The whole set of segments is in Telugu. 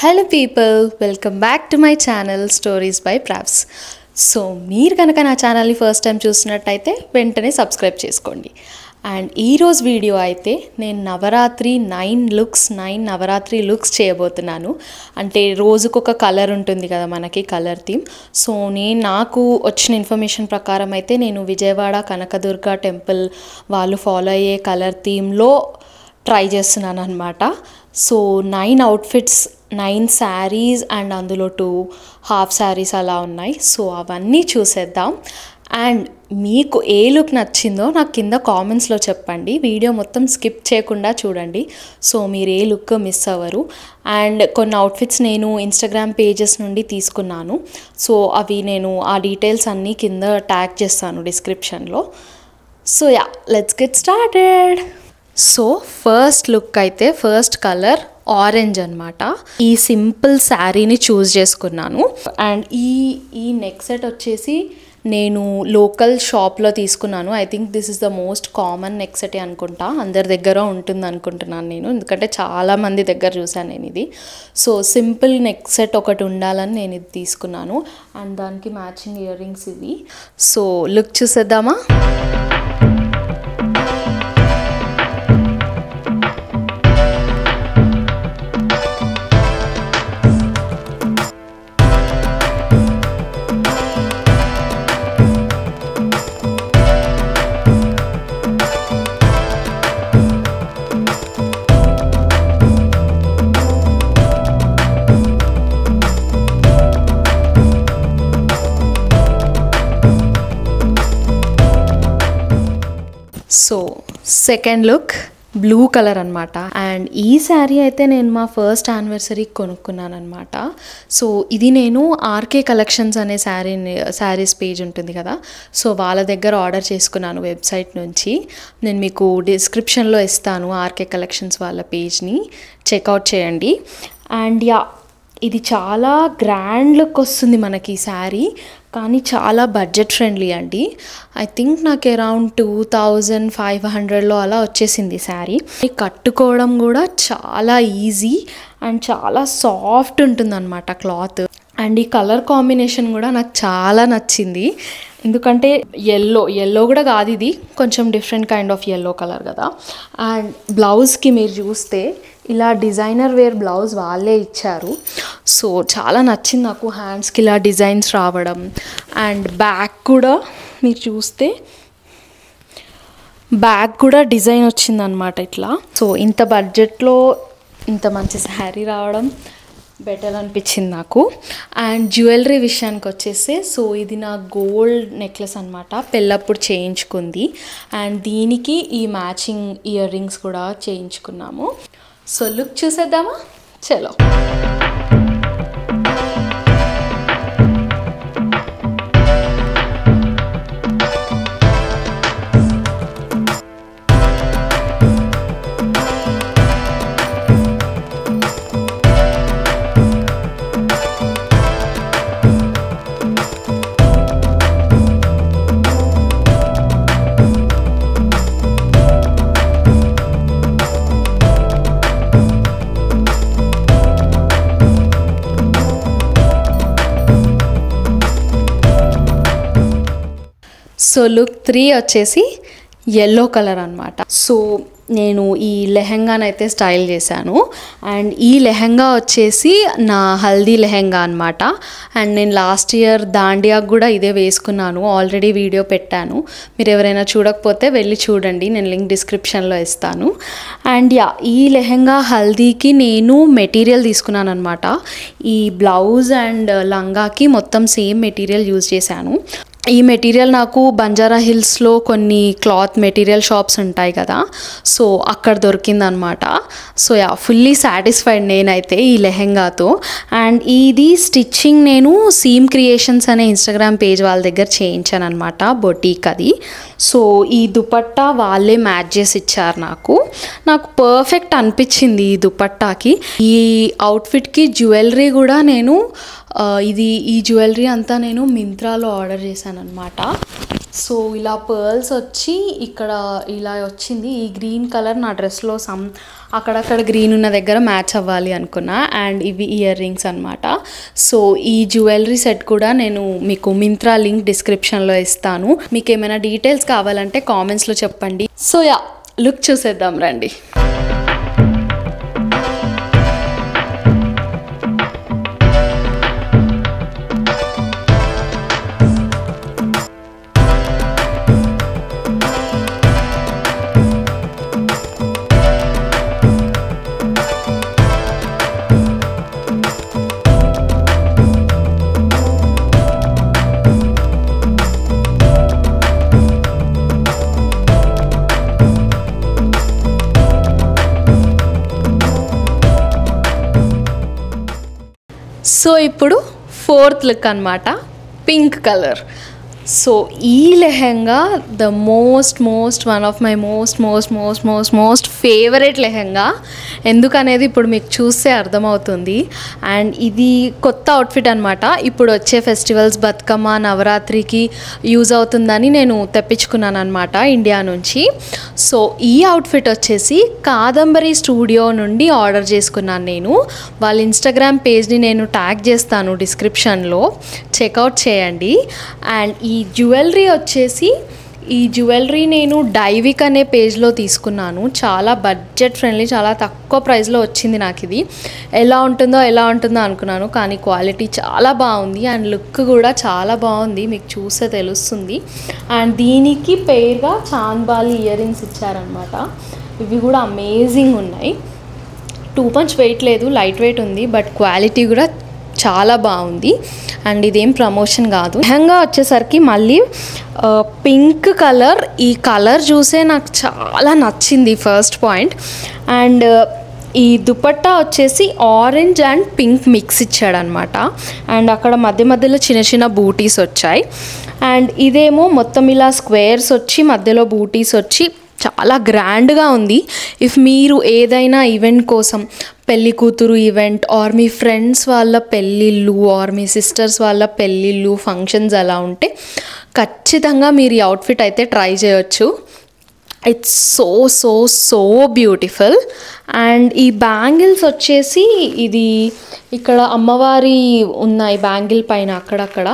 Hello people, welcome back to my channel Stories by Pravs. So మీరు కనుక నా ఛానల్ని ఫస్ట్ టైం చూసినట్టయితే వెంటనే సబ్స్క్రైబ్ చేసుకోండి. అండ్ ఈరోజు వీడియో అయితే నేను నవరాత్రి 9 నవరాత్రి లుక్స్ చేయబోతున్నాను. అంటే రోజుకొక కలర్ ఉంటుంది కదా మనకి, కలర్ థీమ్. సో నాకు వచ్చిన ఇన్ఫర్మేషన్ ప్రకారం అయితే నేను విజయవాడ కనకదుర్గ టెంపుల్ వాళ్ళు ఫాలో అయ్యే కలర్ థీమ్లో ట్రై చేస్తున్నాను అనమాట. సో 9 అవుట్ఫిట్స్, 9 శారీస్ అండ్ అందులో 2 హాఫ్ శారీస్ అలా ఉన్నాయి. సో అవన్నీ చూసేద్దాం. అండ్ మీకు ఏ లుక్ నచ్చిందో నాకు కింద కామెంట్స్లో చెప్పండి. వీడియో మొత్తం స్కిప్ చేయకుండా చూడండి, సో మీరు ఏ లుక్ మిస్ అవ్వరు. అండ్ కొన్ని అవుట్ఫిట్స్ నేను ఇన్స్టాగ్రామ్ పేజెస్ నుండి తీసుకున్నాను. సో అవి నేను ఆ డీటెయిల్స్ అన్నీ కింద ట్యాగ్ చేస్తాను డిస్క్రిప్షన్లో. So yeah, let's get started. So first look అయితే ఫస్ట్ కలర్ ఆరెంజ్ అనమాట. ఈ సింపుల్ శారీని చూస్ చేసుకున్నాను. అండ్ ఈ నెక్ సెట్ వచ్చేసి నేను లోకల్ షాప్లో తీసుకున్నాను. I think this is the most common neck set అనుకుంటా, అందరి దగ్గర ఉంటుంది అనుకుంటున్నాను నేను, ఎందుకంటే చాలామంది దగ్గర చూసాను నేను ఇది. సో సింపుల్ నెక్ సెట్ ఒకటి ఉండాలని నేను ఇది తీసుకున్నాను. అండ్ దానికి మ్యాచింగ్ ఇయర్ రింగ్స్ ఇవి. సో లుక్ చూసేద్దామా. So second look blue colour అనమాట. అండ్ ఈ శారీ అయితే నేను మా ఫస్ట్ యానివర్సరీకి కొనుక్కున్నాను అనమాట. సో ఇది నేను ఆర్కే కలెక్షన్స్ అనే శారీస్ పేజ్ ఉంటుంది కదా, సో వాళ్ళ దగ్గర ఆర్డర్ చేసుకున్నాను వెబ్సైట్ నుంచి. నేను మీకు డిస్క్రిప్షన్లో ఇస్తాను ఆర్కే కలెక్షన్స్ వాళ్ళ పేజ్ని, చెక్అవుట్ చేయండి. అండ్ యా, ఇది చాలా గ్రాండ్ లుక్ వస్తుంది మనకి ఈ శారీ, కానీ చాలా బడ్జెట్ ఫ్రెండ్లీ అండి. ఐ థింక్ నాకు అరౌండ్ 2500లో అలా వచ్చేసింది శారీ. కట్టుకోవడం కూడా చాలా ఈజీ అండ్ చాలా సాఫ్ట్ ఉంటుందన్నమాట క్లాత్. అండ్ ఈ కలర్ కాంబినేషన్ కూడా నాకు చాలా నచ్చింది, ఎందుకంటే ఎల్లో కూడా కాదు, ఇది కొంచెం different kind of yellow colour కదా. అండ్ బ్లౌజ్కి మీరు చూస్తే ఇలా డిజైనర్ వేర్ బ్లౌజ్ వాళ్ళే ఇచ్చారు. సో చాలా నచ్చింది నాకు, హ్యాండ్స్కి ఇలా డిజైన్స్ రావడం. అండ్ బ్యాక్ కూడా మీరు చూస్తే బ్యాక్ కూడా డిజైన్ వచ్చిందనమాట ఇట్లా. సో ఇంత బడ్జెట్లో ఇంత మంచి శారీ రావడం బెటర్ అనిపించింది నాకు. అండ్ జ్యువెలరీ విషయానికి వచ్చేసి, సో ఇది నా గోల్డ్ నెక్లెస్ అనమాట, పెళ్ళప్పుడు చేయించుకుంది. అండ్ దీనికి ఈ మ్యాచింగ్ ఇయర్ రింగ్స్ కూడా చేయించుకున్నాము. సో లుక్ చూసేద్దామా, చలో. సో లుక్ 3 వచ్చేసి ఎల్లో కలర్ అనమాట. సో నేను ఈ లెహెంగానైతే స్టైల్ చేశాను. అండ్ ఈ లెహెంగా వచ్చేసి నా హల్దీ లెహెంగా అనమాట. అండ్ నేను లాస్ట్ ఇయర్ దాండియాకు కూడా ఇదే వేసుకున్నాను, ఆల్రెడీ వీడియో పెట్టాను. మీరు ఎవరైనా చూడకపోతే వెళ్ళి చూడండి, నేను లింక్ డిస్క్రిప్షన్లో ఇస్తాను. అండ్ యా, ఈ లెహెంగా హల్దీకి నేను మెటీరియల్ తీసుకున్నాను అనమాట. ఈ బ్లౌజ్ అండ్ లంగాకి మొత్తం సేమ్ మెటీరియల్ యూజ్ చేశాను. ఈ మెటీరియల్ నాకు బంజారా హిల్స్లో కొన్ని క్లాత్ మెటీరియల్ షాప్స్ ఉంటాయి కదా, సో అక్కడ దొరికిందనమాట. సో యా, ఫుల్లీ సాటిస్ఫైడ్ నేనైతే ఈ లెహెంగాతో. అండ్ ఇది స్టిచ్చింగ్ నేను సీమ్ క్రియేషన్స్ అనే ఇన్స్టాగ్రామ్ పేజ్ వాళ్ళ దగ్గర చేయించాను అనమాట, బొటీక్ అది. సో ఈ దుపట్టా వాళ్ళే మ్యాచ్ చేసి ఇచ్చారు నాకు పర్ఫెక్ట్ అనిపించింది ఈ దుపట్టాకి. ఈ అవుట్ఫిట్కి జ్యువెలరీ కూడా నేను ఈ జ్యువెలరీ అంతా నేను మింత్రాలో ఆర్డర్ చేశాను అనమాట. సో ఇలా పర్ల్స్ వచ్చి ఇక్కడ ఇలా వచ్చింది. ఈ గ్రీన్ కలర్ నా డ్రెస్లో అక్కడక్కడ గ్రీన్ ఉన్న దగ్గర మ్యాచ్ అవ్వాలి అనుకున్నా. అండ్ ఇవి ఇయర్ రింగ్స్ అనమాట. సో ఈ జ్యువెలరీ సెట్ కూడా నేను మీకు మింత్రా లింక్ డిస్క్రిప్షన్లో ఇస్తాను. మీకు ఏమైనా డీటెయిల్స్ కావాలంటే కామెంట్స్లో చెప్పండి. సో యా, లుక్ చూసేద్దాం రండి. సో ఇప్పుడు ఫోర్త్ లుక్ అనమాట, పింక్ కలర్. సో ఈ lehenga the one of my most favourite lehenga. ఎందుకనేది ఇప్పుడు మీకు చూస్తే అర్థమవుతుంది. అండ్ ఇది కొత్త అవుట్ఫిట్ అనమాట. ఇప్పుడు వచ్చే ఫెస్టివల్స్, బతుకమ్మ, నవరాత్రికి యూజ్ అవుతుందని నేను తెప్పించుకున్నాను అనమాట ఇండియా నుంచి. సో ఈ అవుట్ఫిట్ వచ్చేసి కాదంబరి స్టూడియో నుండి ఆర్డర్ చేసుకున్నాను నేను. వాళ్ళ ఇన్స్టాగ్రామ్ పేజ్ని నేను ట్యాగ్ చేస్తాను డిస్క్రిప్షన్లో, చెక్అవుట్ చేయండి. అండ్ ఈ జ్యువెలరీ నేను డైవిక్ అనే పేజ్లో తీసుకున్నాను. చాలా బడ్జెట్ ఫ్రెండ్లీ, చాలా తక్కువ ప్రైస్లో వచ్చింది నాకు. ఇది ఎలా ఉంటుందో అనుకున్నాను, కానీ క్వాలిటీ చాలా బాగుంది అండ్ లుక్ కూడా చాలా బాగుంది, మీకు చూస్తే తెలుస్తుంది. అండ్ దీనికి పేరుగా చాంద్బాలి ఇయర్ రింగ్స్ ఇచ్చారనమాట. ఇవి కూడా అమేజింగ్ ఉన్నాయి. 2 పంచ్ వెయిట్ లేదు, లైట్ వెయిట్ ఉంది, బట్ క్వాలిటీ కూడా చాలా బాగుంది. అండ్ ఇదేం ప్రమోషన్ కాదు. లెహంగా వచ్చేసరికి మళ్ళీ పింక్ కలర్. ఈ కలర్ చూసే నాకు చాలా నచ్చింది ఫస్ట్ పాయింట్. అండ్ ఈ దుపట్టా వచ్చేసి ఆరెంజ్ అండ్ పింక్ మిక్స్ ఇచ్చాడనమాట. అండ్ అక్కడ మధ్యలో చిన్న బూటీస్ వచ్చాయి. అండ్ ఇదేమో మొత్తం ఇలా స్క్వేర్స్ వచ్చి మధ్యలో బూటీస్ వచ్చి చాలా గ్రాండ్గా ఉంది. ఇఫ్ మీరు ఏదైనా ఈవెంట్ కోసం, పెళ్ళి కూతురు ఈవెంట్, ఆర్ మీ ఫ్రెండ్స్ వాళ్ళ పెళ్ళిళ్ళు, ఆర్ మీ సిస్టర్స్ వాళ్ళ పెళ్ళిళ్ళు, ఫంక్షన్స్ అలా ఉంటే ఖచ్చితంగా మీరు ఈ అవుట్ఫిట్ అయితే ట్రై చేయొచ్చు. It's so beautiful. అండ్ ఈ బ్యాంగిల్స్ వచ్చేసి ఇది ఇక్కడ అమ్మవారి ఉన్నాయి బ్యాంగిల్ పైన అక్కడక్కడ.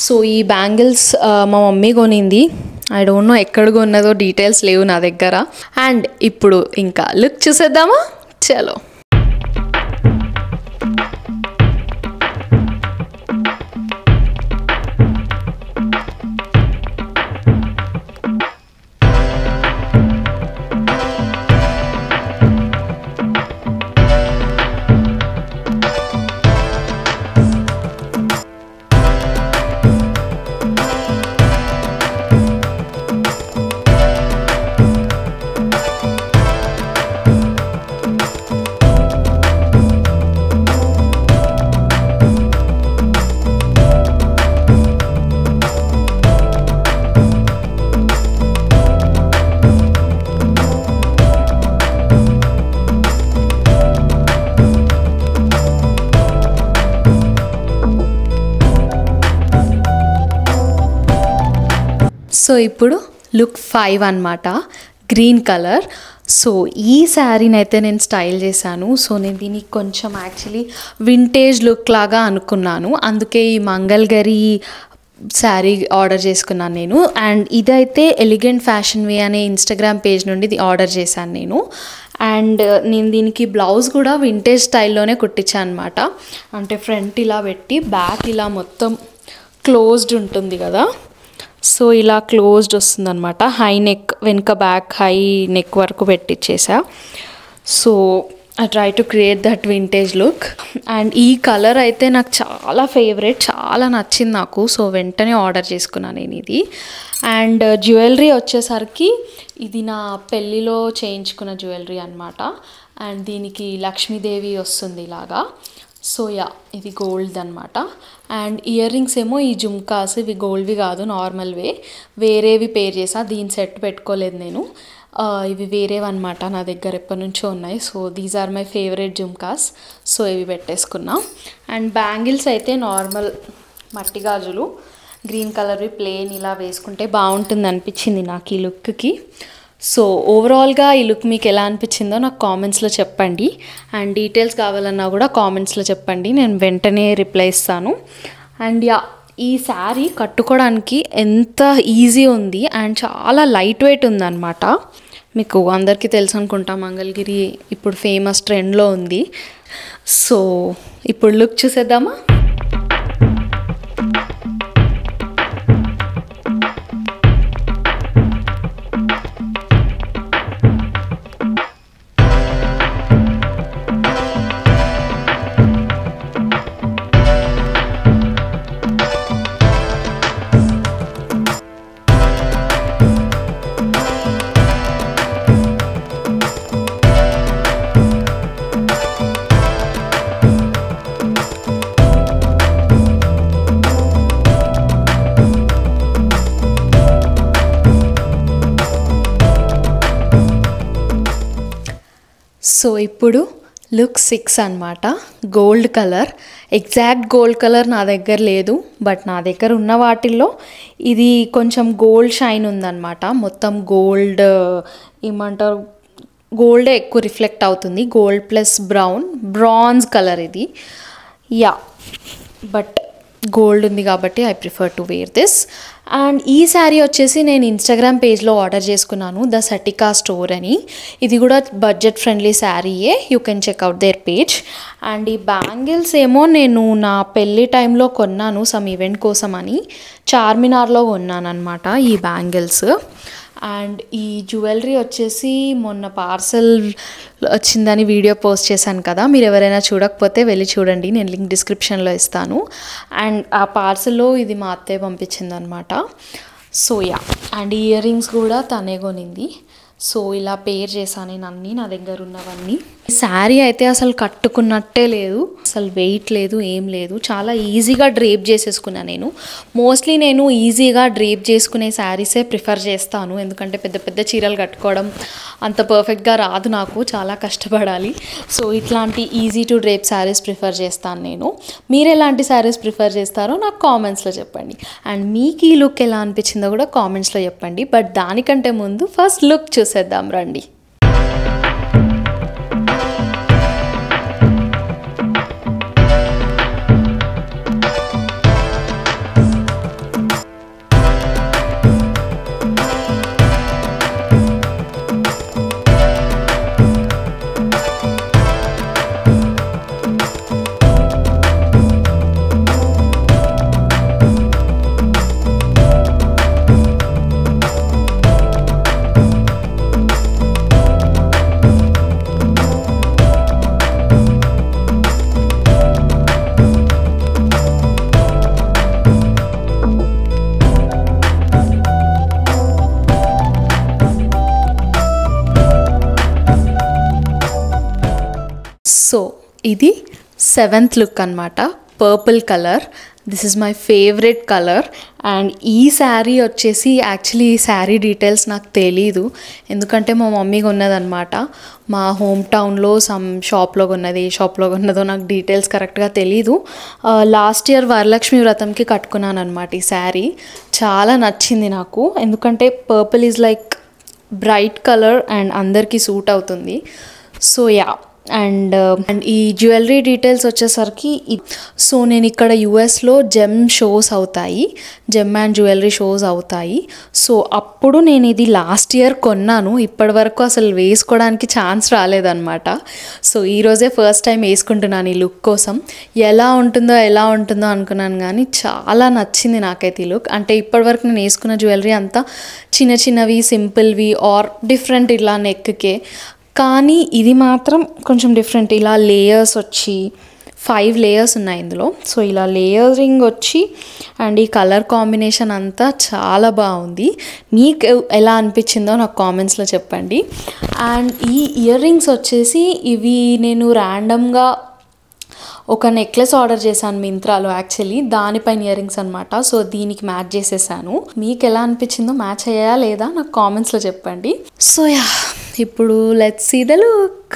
సో ఈ బ్యాంగిల్స్ మా మమ్మీ కొనింది. ఐ డోంట్ నో ఎక్కడ కొన్నదో, డీటెయిల్స్ లేవు నా దగ్గర. అండ్ ఇప్పుడు ఇంకా లుక్ చూసేద్దామా, చలో. సో ఇప్పుడు లుక్ 5 అనమాట, గ్రీన్ కలర్. సో ఈ శారీని అయితే నేను స్టైల్ చేశాను. సో నేను దీనికి కొంచెం యాక్చువల్లీ వింటేజ్ లుక్ లాగా అనుకున్నాను, అందుకే ఈ మంగళగిరి శారీ ఆర్డర్ చేసుకున్నాను నేను. అండ్ ఇదైతే ఎలిగెంట్ ఫ్యాషన్ వే అనే ఇన్స్టాగ్రామ్ పేజ్ నుండి ఇది ఆర్డర్ చేశాను నేను. అండ్ నేను దీనికి బ్లౌజ్ కూడా వింటేజ్ స్టైల్లోనే కుట్టించాను అనమాట. అంటే ఫ్రంట్ ఇలా పెట్టి బ్యాక్ ఇలా మొత్తం క్లోజ్డ్ ఉంటుంది కదా, సో ఇలా క్లోజ్డ్ వస్తుందన్నమాట. హై నెక్, వెనుక బ్యాక్ హై నెక్ వరకు పెట్టించేసా. So I try to create that vintage look. And ఈ కలర్ అయితే నాకు చాలా ఫేవరెట్, చాలా నచ్చింది నాకు. సో వెంటనే ఆర్డర్ చేసుకున్నాను నేను ఇది. అండ్ జ్యువెలరీ వచ్చేసరికి ఇది నా పెళ్ళిలో చేయించుకున్న జ్యువెలరీ అనమాట. అండ్ దీనికి లక్ష్మీదేవి వస్తుంది ఇలాగా. సో యా, ఇది గోల్డ్ అనమాట. అండ్ ఇయర్ రింగ్స్ ఏమో ఈ జుమ్కాస్, ఇవి గోల్డ్వి కాదు, నార్మల్వే, వేరేవి పేర్ చేసా. దీని సెట్ పెట్టుకోలేదు నేను, ఇవి వేరేవన్నమాట, నా దగ్గర ఎప్పటి నుంచో ఉన్నాయి. So these are my favourite jhumkas. So ఇవి పెట్టేసుకున్నా. అండ్ బ్యాంగిల్స్ అయితే నార్మల్ మట్టి గాజులు. గ్రీన్ కలర్వి ప్లెయిన్ ఇలా వేసుకుంటే బాగుంటుంది అనిపించింది నాకు ఈ లుక్కి. సో ఓవరాల్గా ఈ లుక్ మీకు ఎలా అనిపించిందో నాకు కామెంట్స్లో చెప్పండి. అండ్ డీటెయిల్స్ కావాలన్నా కూడా కామెంట్స్లో చెప్పండి, నేను వెంటనే రిప్లై ఇస్తాను. అండ్ ఈ శారీ కట్టుకోవడానికి ఎంత ఈజీ ఉంది అండ్ చాలా లైట్ వెయిట్ ఉందన్నమాట. మీకు అందరికీ తెలుసు అనుకుంటా, మంగళగిరి ఇప్పుడు ఫేమస్ ట్రెండ్లో ఉంది. సో ఇప్పుడు లుక్ చూసేద్దామా. సో ఇప్పుడు లుక్ 6 అనమాట. Gold colour, exact gold colour నా దగ్గర లేదు, బట్ నా దగ్గర ఉన్న వాటిల్లో ఇది కొంచెం గోల్డ్ షైన్ ఉందన్నమాట. మొత్తం గోల్డ్ ఏమంటారు, గోల్డే ఎక్కువ రిఫ్లెక్ట్ అవుతుంది. గోల్డ్ ప్లస్ బ్రాంజ్ కలర్ ఇది. బట్ గోల్డ్ ఉంది కాబట్టి I prefer to wear this. And ఈ శారీ వచ్చేసి నేను ఇన్స్టాగ్రామ్ పేజ్లో ఆర్డర్ చేసుకున్నాను, ద సటికా స్టోర్ అని. ఇది కూడా బడ్జెట్ ఫ్రెండ్లీ శారీయే, you can check out there page. And ఈ బ్యాంగిల్స్ ఏమో నేను నా పెళ్ళి టైంలో కొన్నాను సమ్ ఈవెంట్ కోసం అని, చార్మినార్లో కొన్నాను అనమాట ఈ బ్యాంగిల్స్. అండ్ ఈ జ్యువెలరీ వచ్చేసి మొన్న పార్సల్ వచ్చిందని వీడియో పోస్ట్ చేశాను కదా, మీరు ఎవరైనా చూడకపోతే వెళ్ళి చూడండి, నేను లింక్ డిస్క్రిప్షన్లో ఇస్తాను. అండ్ ఆ పార్సల్లో ఇది మా అత్తయ్య పంపించింది అనమాట. సో అండ్ ఇయర్ రింగ్స్ కూడా తనే కొనింది. సో ఇలా పేర్ చేశాను నేను అన్నీ, నా దగ్గర ఉన్నవన్నీ. శారీ అయితే అసలు కట్టుకున్నట్టే లేదు, అసలు వెయిట్ లేదు, ఏం లేదు. చాలా ఈజీగా డ్రేప్ చేసేసుకున్నాను నేను. మోస్ట్లీ నేను ఈజీగా డ్రేప్ చేసుకునే శారీసే ప్రిఫర్ చేస్తాను, ఎందుకంటే పెద్ద పెద్ద చీరలు కట్టుకోవడం అంత పర్ఫెక్ట్గా రాదు నాకు, చాలా కష్టపడాలి. సో ఇట్లాంటి easy to drape saris prefer చేస్తాను నేను. మీరు ఎలాంటి శారీస్ ప్రిఫర్ చేస్తారో నాకు కామెంట్స్లో చెప్పండి. అండ్ మీకు ఈ లుక్ ఎలా అనిపించిందో కూడా కామెంట్స్లో చెప్పండి. బట్ దానికంటే ముందు ఫస్ట్ లుక్ చూసేద్దాం రండి. సో ఇది 7th లుక్ అనమాట, purple colour. This is my favourite colour. And ఈ శారీ వచ్చేసి యాక్చువల్లీ ఈ శారీ డీటెయిల్స్ నాకు తెలీదు, ఎందుకంటే మా మమ్మీ కొన్నదనమాట మా హోమ్ టౌన్లో సమ్ షాప్లో కొన్నది, ఏ షాప్లో కొన్నదో నాకు డీటెయిల్స్ కరెక్ట్గా తెలీదు. లాస్ట్ ఇయర్ వరలక్ష్మి వ్రతంకి కట్టుకున్నాను అనమాట ఈ శారీ. చాలా నచ్చింది నాకు, ఎందుకంటే purple is like bright colour and అందరికీ సూట్ అవుతుంది. సో అండ్ ఈ జ్యువెలరీ డీటెయిల్స్ వచ్చేసరికి, సో నేను ఇక్కడ యుఎస్లో జెమ్ షోస్ అవుతాయి, జెమ్ అండ్ జ్యువెలరీ షోస్ అవుతాయి. సో అప్పుడు నేను ఇది లాస్ట్ ఇయర్ కొన్నాను, ఇప్పటి వరకు అసలు వేసుకోవడానికి ఛాన్స్ రాలేదన్నమాట. సో ఈరోజే ఫస్ట్ టైం వేసుకుంటున్నాను ఈ లుక్ కోసం. ఎలా ఉంటుందో అనుకున్నాను, కానీ చాలా నచ్చింది నాకైతే ఈ లుక్. అంటే ఇప్పటివరకు నేను వేసుకున్న జ్యువెలరీ అంతా చిన్న చిన్నవి, సింపుల్వి ఆర్ డిఫరెంట్ ఇలా నెక్కే, కానీ ఇది మాత్రం కొంచెం డిఫరెంట్. ఇలా లేయర్స్ వచ్చి 5 లేయర్స్ ఉన్నాయి ఇందులో. సో ఇలా లేయరింగ్ వచ్చి అండ్ ఈ కలర్ కాంబినేషన్ అంతా చాలా బాగుంది. మీకు ఎలా అనిపించిందో నాకు కామెంట్స్లో చెప్పండి. అండ్ ఈ ఇయర్ రింగ్స్ వచ్చేసి ఇవి నేను ర్యాండమ్గా ఒక నెక్లెస్ ఆర్డర్ చేశాను మింత్రాలో, యాక్చువల్లీ దానిపైన ఇయర్ రింగ్స్ అనమాట. సో దీనికి మ్యాచ్ చేసేసాను. మీకు ఎలా అనిపించిందో, మ్యాచ్ అయ్యాయా లేదా నాకు కామెంట్స్లో చెప్పండి. సో ఇప్పుడు let's see the look.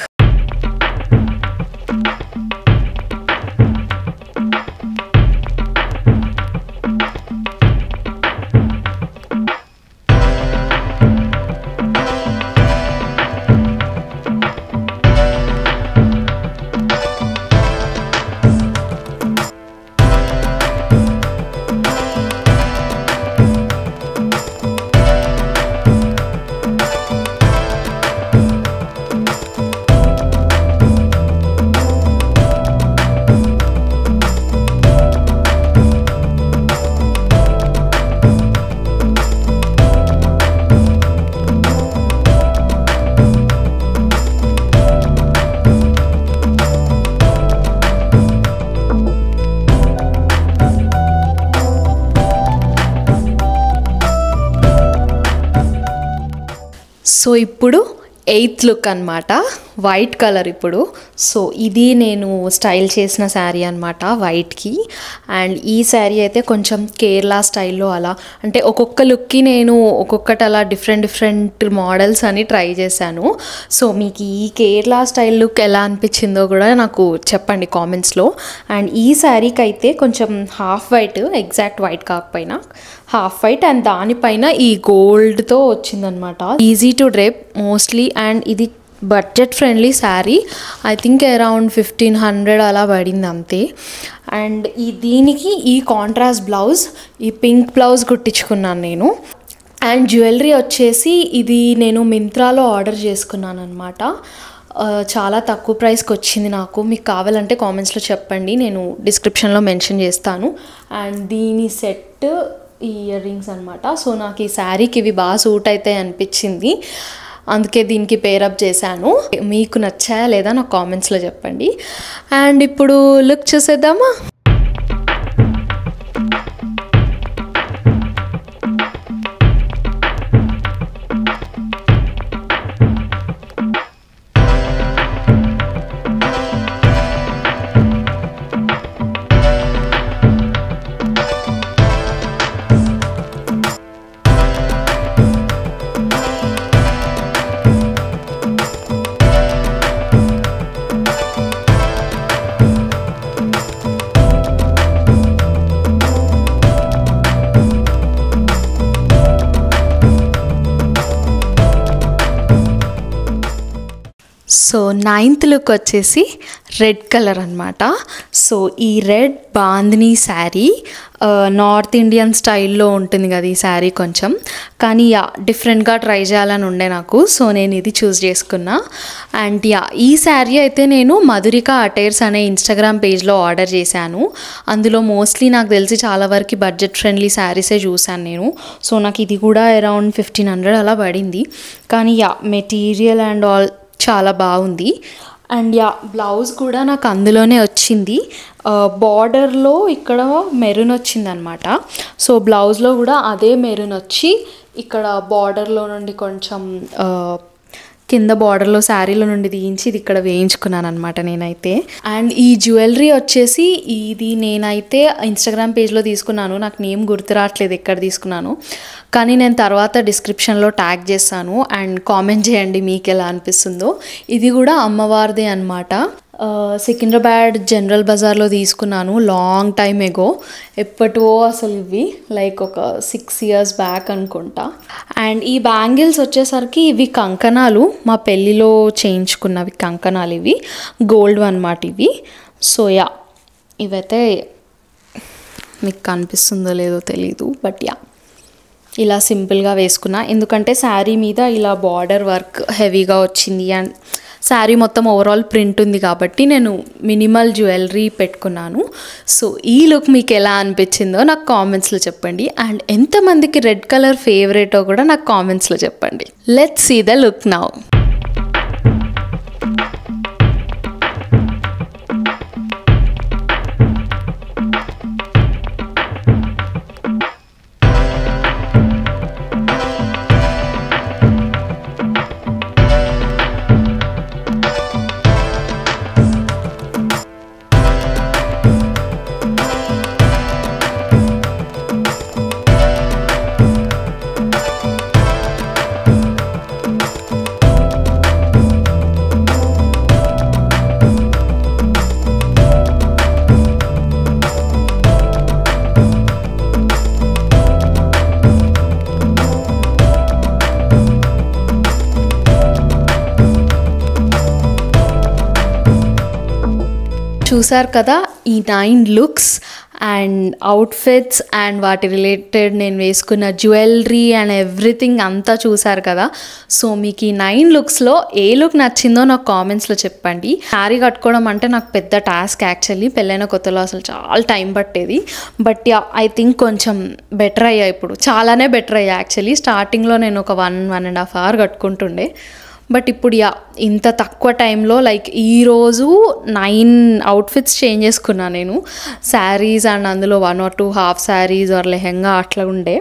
So ఇప్పుడు 8th లుక్ అనమాట, వైట్ కలర్. ఇప్పుడు సో ఇది నేను స్టైల్ చేసిన శారీ అనమాట వైట్కి. అండ్ ఈ శారీ అయితే కొంచెం కేరళ స్టైల్లో అలా, అంటే ఒక్కొక్క లుక్కి నేను ఒక్కొక్కటి అలా డిఫరెంట్ మోడల్స్ అని ట్రై చేశాను. సో మీకు ఈ కేరళ స్టైల్ లుక్ ఎలా అనిపించిందో కూడా నాకు చెప్పండి కామెంట్స్లో. అండ్ ఈ శారీకి అయితే కొంచెం హాఫ్ వైట్, ఎగ్జాక్ట్ వైట్ కాకపోయినా హాఫ్ వైట్, అండ్ దానిపైన ఈ గోల్డ్తో వచ్చిందనమాట. Easy to drape mostly. And ఇది budget friendly sari, I think around 1500 అలా పడింది అంతే. అండ్ దీనికి ఈ కాంట్రాస్ట్ బ్లౌజ్, ఈ పింక్ బ్లౌజ్ కుట్టించుకున్నాను నేను. అండ్ జ్యువెలరీ వచ్చేసి ఇది నేను మింత్రాలో ఆర్డర్ చేసుకున్నాను అనమాట. చాలా తక్కువ ప్రైస్కి వచ్చింది నాకు. మీకు కావాలంటే కామెంట్స్లో చెప్పండి, నేను డిస్క్రిప్షన్లో మెన్షన్ చేస్తాను. అండ్ దీని సెట్ ఈ ఇయర్ రింగ్స్ అనమాట. సో నాకు ఈ శారీకి ఇవి బాగా సూట్ అవుతాయి అనిపించింది, అందుకే దీనికి పేరప్ చేశాను. మీకు నచ్చాయా లేదా నాకు కామెంట్స్లో చెప్పండి. అండ్ ఇప్పుడు లుక్ చూసేద్దామా. సో 9th లుక్ వచ్చేసి రెడ్ కలర్ అనమాట. సో ఈ red bandhani sari north Indian స్టైల్లో ఉంటుంది కదా ఈ శారీ కొంచెం, కానీ డిఫరెంట్గా ట్రై చేయాలని ఉండే నాకు. సో నేను ఇది చూస్ చేసుకున్నా. అండ్ ఈ శారీ అయితే నేను మధురిక అటైర్స్ అనే ఇన్స్టాగ్రామ్ పేజ్లో ఆర్డర్ చేశాను. అందులో మోస్ట్లీ నాకు తెలిసి చాలా వరకు బడ్జెట్ ఫ్రెండ్లీ శారీసే చూశాను నేను. సో నాకు ఇది కూడా అరౌండ్ 1500 అలా పడింది. కానీ మెటీరియల్ అండ్ ఆల్ చాలా బాగుంది. అండ్ బ్లౌజ్ కూడా నాకు అందులోనే వచ్చింది. బార్డర్లో ఇక్కడ మెరూన్ వచ్చింది అనమాట. సో బ్లౌజ్లో కూడా అదే మెరూన్ వచ్చి ఇక్కడ బార్డర్లో నుండి కొంచెం కింద బార్డర్లో శారీలో నుండి తీయించి ఇది ఇక్కడ వేయించుకున్నాను అనమాట నేనైతే. అండ్ ఈ జ్యువెలరీ వచ్చేసి ఇది నేనైతే ఇన్స్టాగ్రామ్ పేజ్లో తీసుకున్నాను. నాకు నేమ్ గుర్తు రావట్లేదు ఎక్కడ తీసుకున్నాను, కానీ నేను తర్వాత డిస్క్రిప్షన్లో ట్యాగ్ చేస్తాను. అండ్ కామెంట్ చేయండి మీకు ఎలా అనిపిస్తుందో. ఇది కూడా అమ్మవారిదే అనమాట. సికింద్రాబాద్ జనరల్ బజార్లో తీసుకున్నాను లాంగ్ టైమ్ ఎగో, ఎప్పటివో అసలు ఇవి లైక్ ఒక 6 years బ్యాక్ అనుకుంటా. అండ్ ఈ బ్యాంగిల్స్ వచ్చేసరికి ఇవి కంకణాలు, మా పెళ్ళిలో చేయించుకున్నవి కంకణాలు, ఇవి గోల్డ్ అనమాట ఇవి. సో ఇవైతే మీకు కనిపిస్తుందో లేదో తెలీదు, బట్ ఇలా సింపుల్గా వేసుకున్నా ఎందుకంటే శారీ మీద ఇలా బార్డర్ వర్క్ హెవీగా వచ్చింది. అండ్ శారీ మొత్తం ఓవరాల్ ప్రింట్ ఉంది కాబట్టి నేను మినిమల్ జ్యువెలరీ పెట్టుకున్నాను. సో ఈ లుక్ మీకు ఎలా అనిపించిందో నాకు కామెంట్స్లో చెప్పండి. అండ్ ఎంతమందికి రెడ్ కలర్ ఫేవరెటో కూడా నాకు కామెంట్స్లో చెప్పండి. Let's see the look now. చూసారు కదా ఈ 9 లుక్స్ అండ్ అవుట్ఫిట్స్ అండ్ వాటి రిలేటెడ్ నేను వేసుకున్న జ్యువెలరీ అండ్ ఎవ్రీథింగ్ అంతా చూసారు కదా. సో మీకు ఈ 9 లుక్స్లో ఏ లుక్ నచ్చిందో నాకు కామెంట్స్లో చెప్పండి. శారీ కట్టుకోవడం అంటే నాకు పెద్ద టాస్క్ యాక్చువల్లీ, పెళ్ళైన కొత్తలో అసలు చాలా టైం పట్టేది. బట్ ఐ థింక్ కొంచెం బెటర్ అయ్యా, ఇప్పుడు చాలానే బెటర్ అయ్యా యాక్చువల్లీ. స్టార్టింగ్లో నేను ఒక 1.5 hour కట్టుకుంటుండే, బట్ ఇప్పుడు యా ఇంత తక్కువ టైంలో లైక్ ఈరోజు 9 అవుట్ఫిట్స్ చేంజ్ చేసుకున్నాను నేను. శారీస్ అండ్ అందులో 1 or 2 half saris or lehenga అట్లా ఉండే.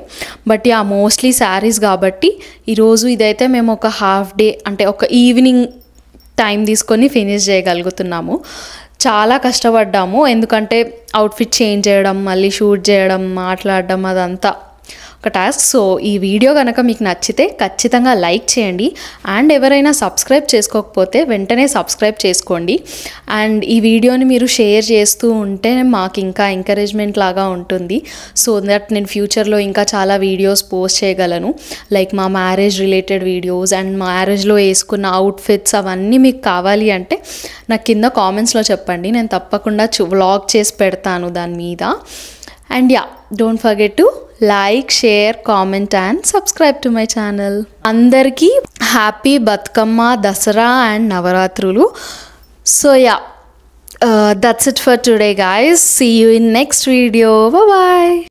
బట్ యా మోస్ట్లీ శారీస్ కాబట్టి ఈరోజు ఇదైతే మేము ఒక హాఫ్ డే అంటే ఒక ఈవినింగ్ టైం తీసుకొని ఫినిష్ చేయగలుగుతున్నాము. చాలా కష్టపడ్డాము ఎందుకంటే అవుట్ఫిట్ చేంజ్ చేయడం, మళ్ళీ షూట్ చేయడం, మాట్లాడడం అదంతా ఒక టాస్క్. సో ఈ వీడియో కనుక మీకు నచ్చితే ఖచ్చితంగా లైక్ చేయండి. అండ్ ఎవరైనా సబ్స్క్రైబ్ చేసుకోకపోతే వెంటనే సబ్స్క్రైబ్ చేసుకోండి. అండ్ ఈ వీడియోని మీరు షేర్ చేస్తూ ఉంటే మాకు ఇంకా ఎంకరేజ్మెంట్ లాగా ఉంటుంది. సో దట్ నేను ఫ్యూచర్లో ఇంకా చాలా వీడియోస్ పోస్ట్ చేయగలను. లైక్ మా మ్యారేజ్ రిలేటెడ్ వీడియోస్ అండ్ మ్యారేజ్లో వేసుకున్న అవుట్ఫిట్స్ అవన్నీ మీకు కావాలి అంటే నాకు కింద కామెంట్స్లో చెప్పండి. నేను తప్పకుండా వ్లాగ్ చేసి పెడతాను దాని మీద. And yeah don't forget to like, share, comment and subscribe to my channel. అందరికీ హ్యాపీ బతుకమ్మ, దసరా అండ్ నవరాత్రులు. So yeah that's it for today guys. See you in next video. Bye bye.